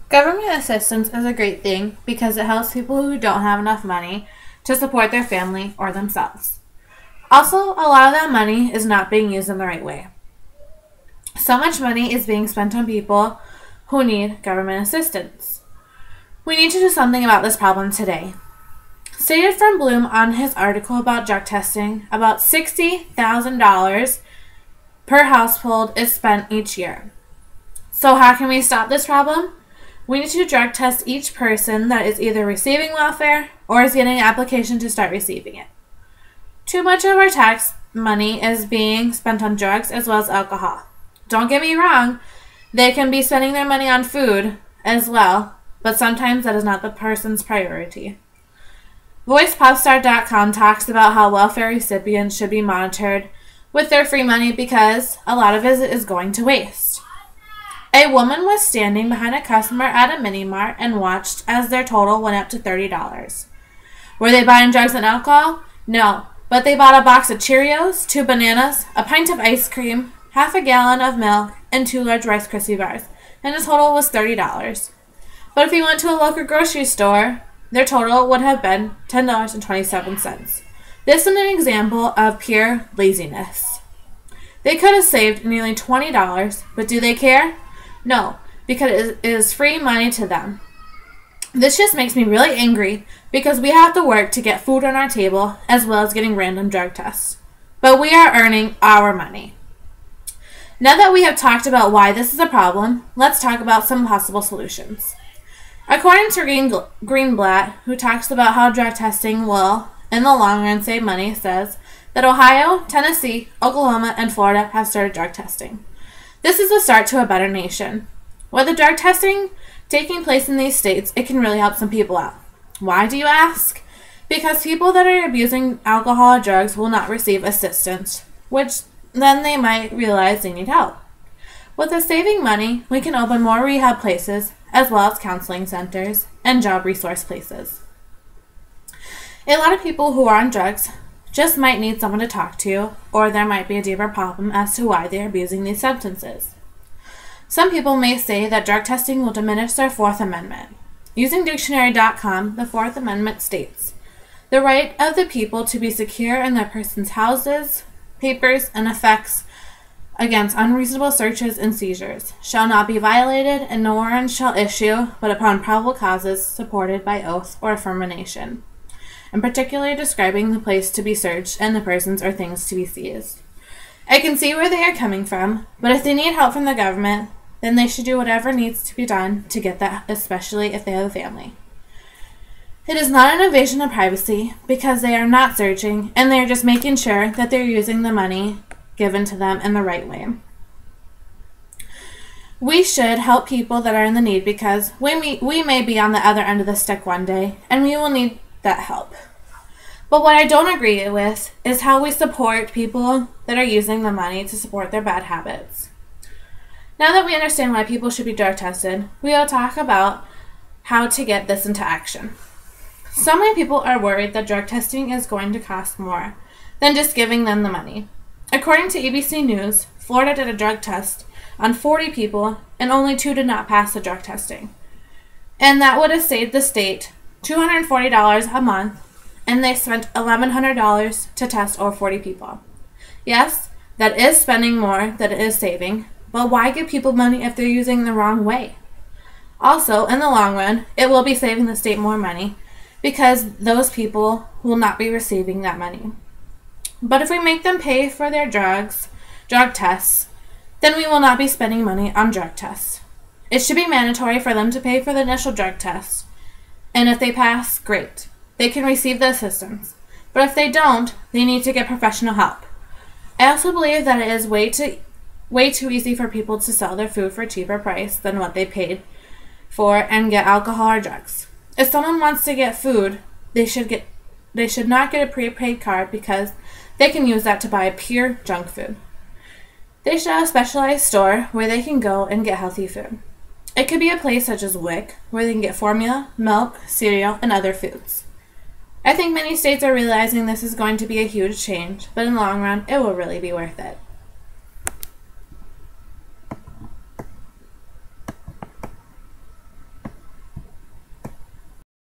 Government assistance is a great thing because it helps people who don't have enough money to support their family or themselves. Also, a lot of that money is not being used in the right way. So much money is being spent on people who need government assistance. We need to do something about this problem today. Stated from Bloom on his article about drug testing, about $60,000 per household is spent each year. So how can we stop this problem? We need to drug test each person that is either receiving welfare or is getting an application to start receiving it. Too much of our tax money is being spent on drugs as well as alcohol. Don't get me wrong, they can be spending their money on food as well, but sometimes that is not the person's priority. VoicePopstar.com talks about how welfare recipients should be monitored with their free money because a lot of it is going to waste. A woman was standing behind a customer at a mini mart and watched as their total went up to $30. Were they buying drugs and alcohol? No, but they bought a box of Cheerios, 2 bananas, a pint of ice cream, half a gallon of milk, and 2 large Rice Krispie bars, and the total was $30. But if you went to a local grocery store, their total would have been $10.27. This is an example of pure laziness. They could have saved nearly $20, but do they care? No, because it is free money to them. This just makes me really angry because we have to work to get food on our table as well as getting random drug tests. But we are earning our money. Now that we have talked about why this is a problem, let's talk about some possible solutions. According to Greenblatt, who talks about how drug testing will, in the long run, save money, says that Ohio, Tennessee, Oklahoma, and Florida have started drug testing. This is a start to a better nation. With the drug testing taking place in these states, it can really help some people out. Why, do you ask? Because people that are abusing alcohol or drugs will not receive assistance, which then they might realize they need help. With the saving money, we can open more rehab places, as well as counseling centers and job resource places. A lot of people who are on drugs just might need someone to talk to, or there might be a deeper problem as to why they are abusing these substances. Some people may say that drug testing will diminish their Fourth Amendment. Using dictionary.com, the Fourth Amendment states, "The right of the people to be secure in their persons' houses, papers, and effects against unreasonable searches and seizures shall not be violated, and no warrant shall issue but upon probable causes supported by oath or affirmation," and particularly describing the place to be searched and the persons or things to be seized. I can see where they are coming from, but if they need help from the government, then they should do whatever needs to be done to get that, especially if they have a family. It is not an invasion of privacy because they are not searching and they are just making sure that they're using the money given to them in the right way. We should help people that are in the need because we may be on the other end of the stick one day and we will need that help. But what I don't agree with is how we support people that are using the money to support their bad habits. Now that we understand why people should be drug tested, we will talk about how to get this into action. So many people are worried that drug testing is going to cost more than just giving them the money. According to ABC News, Florida did a drug test on 40 people and only 2 did not pass the drug testing. And that would have saved the state $240 a month, and they spent $1,100 to test over 40 people. Yes, that is spending more than it is saving, but why give people money if they're using the wrong way? Also, in the long run, it will be saving the state more money because those people will not be receiving that money. But if we make them pay for their drug tests, then we will not be spending money on drug tests. It should be mandatory for them to pay for the initial drug test, and if they pass, great. They can receive the assistance. But if they don't, they need to get professional help. I also believe that it is way too easy for people to sell their food for a cheaper price than what they paid for and get alcohol or drugs. If someone wants to get food, they should not get a prepaid card because they can use that to buy pure junk food. They should have a specialized store where they can go and get healthy food. It could be a place such as WIC, where they can get formula, milk, cereal, and other foods. I think many states are realizing this is going to be a huge change, but in the long run, it will really be worth it.